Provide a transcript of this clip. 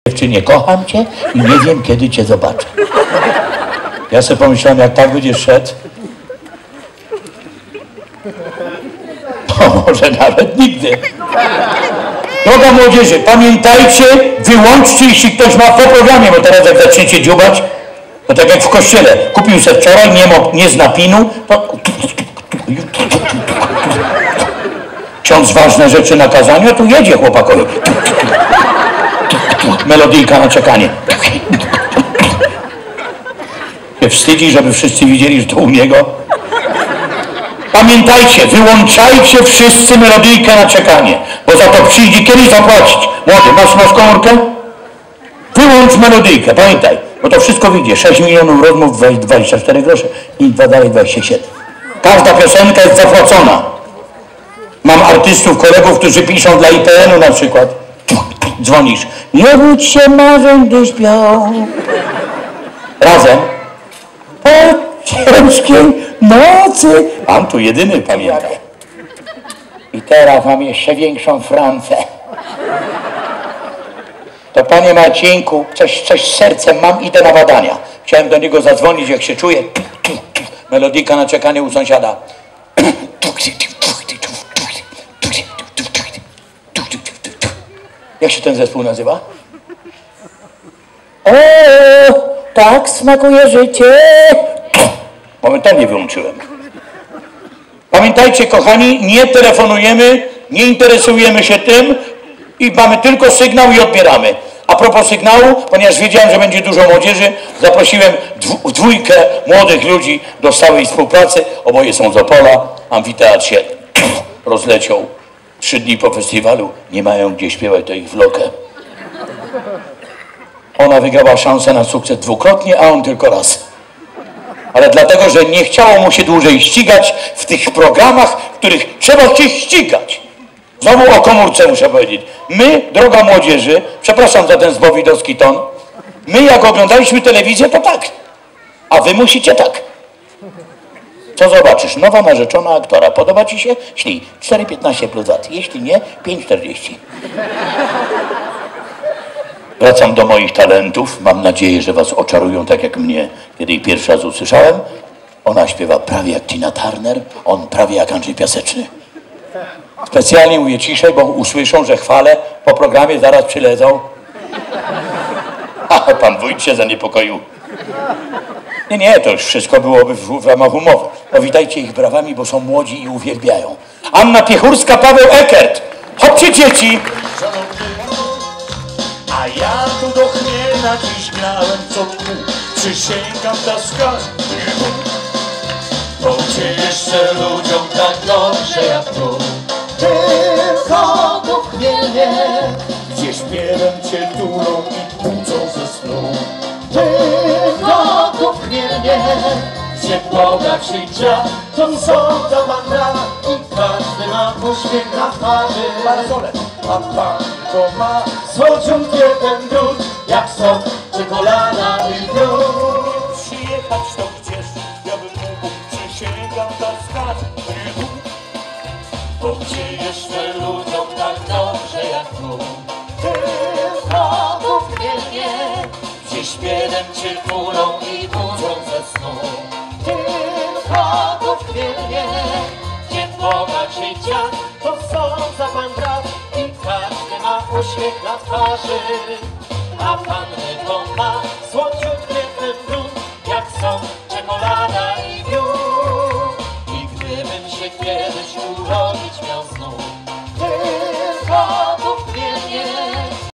Dziewczynie, kocham cię i nie wiem, kiedy cię zobaczę. Ja sobie pomyślałem, jak tak będziesz szedł, to może nawet nigdy. Droga młodzieży, pamiętajcie, wyłączcie, jeśli ktoś ma po programie, bo teraz jak zaczniecie dziubać, to tak jak w kościele, kupił se wczoraj, nie zna pinu, to ksiądz ważne rzeczy na kazaniu, tu jedzie chłopakowi. Melodyjka na czekanie. Się wstydzi, żeby wszyscy widzieli, że to u niego. Pamiętajcie, wyłączajcie wszyscy melodyjkę na czekanie, bo za to przyjdzie kiedyś zapłacić. Młody, masz komórkę? Wyłącz melodyjkę, pamiętaj, bo to wszystko wyjdzie. 6 milionów rozmów, 24 grosze i 2 dalej 27. Każda piosenka jest zapłacona. Mam artystów, kolegów, którzy piszą dla IPN-u na przykład. Dzwonisz. Nie budź się marzeń, gdy śpią. Razem. Po ciężkiej nocy. Pan tu jedyny pamięta. I teraz mam jeszcze większą Francę. To panie Marcinku, coś z sercem mam, idę na badania. Chciałem do niego zadzwonić, jak się czuję. Melodyjka na czekanie u sąsiada. Jak się ten zespół nazywa? O, tak smakuje życie. Momentalnie wyłączyłem. Pamiętajcie, kochani, nie telefonujemy, nie interesujemy się tym i mamy tylko sygnał i odbieramy. A propos sygnału, ponieważ wiedziałem, że będzie dużo młodzieży, zaprosiłem dwójkę młodych ludzi do stałej współpracy. Oboje są z Opola, amfiteatr się rozleciał. 3 dni po festiwalu nie mają gdzie śpiewać, to ich vlokę. Ona wygrała szansę na sukces 2-krotnie, a on tylko raz. Ale dlatego, że nie chciało mu się dłużej ścigać w tych programach, w których trzeba się ścigać. Znowu o komórce muszę powiedzieć. My, droga młodzieży, przepraszam za ten zbowidowski ton, my jak oglądaliśmy telewizję, to tak. A wy musicie tak. Co zobaczysz? Nowa narzeczona aktora. Podoba ci się? Ślij. 4,15 plus VAT. Jeśli nie, 5,40. Wracam do moich talentów. Mam nadzieję, że was oczarują tak jak mnie, kiedy jej pierwszy raz usłyszałem. Ona śpiewa prawie jak Tina Turner, on prawie jak Andrzej Piaseczny. Specjalnie mówię ciszej, bo usłyszą, że chwalę. Po programie zaraz przylezą. A pan wójt się zaniepokoił. Nie, to już wszystko byłoby w ramach umowy. Powitajcie ich brawami, bo są młodzi i uwielbiają. Anna Piechurska, Paweł Ekert. Chodźcie, dzieci. A ja tu do chmiela dziś grałem co tchu. Przysięgam taskać, bo cię jeszcze ludziom tak dobrze jak tu. Tylko do chmielnie, gdzie śpiewem cię turą i płucą ze snu. Tylko do chmielnie, gdzie Boga przyjdzie, to są za mantra i każdy ma uśmiech na twarzy. A pan to ma słodziutkie ten drut, jak sok, czekolada i drut. Przyjechać to gdzieś, ja bym mógł, przysięgam taskać. Bo gdzie jeszcze ludziom tak dobrze jak tu. Tylko do chmielnie, gdzie śpiewem cię kulą i budzą ze snu. Tylko do chmielnie, gdzie Boga życia, to są za pan brat i każdy ma uśmiech na twarzy. A panny to ma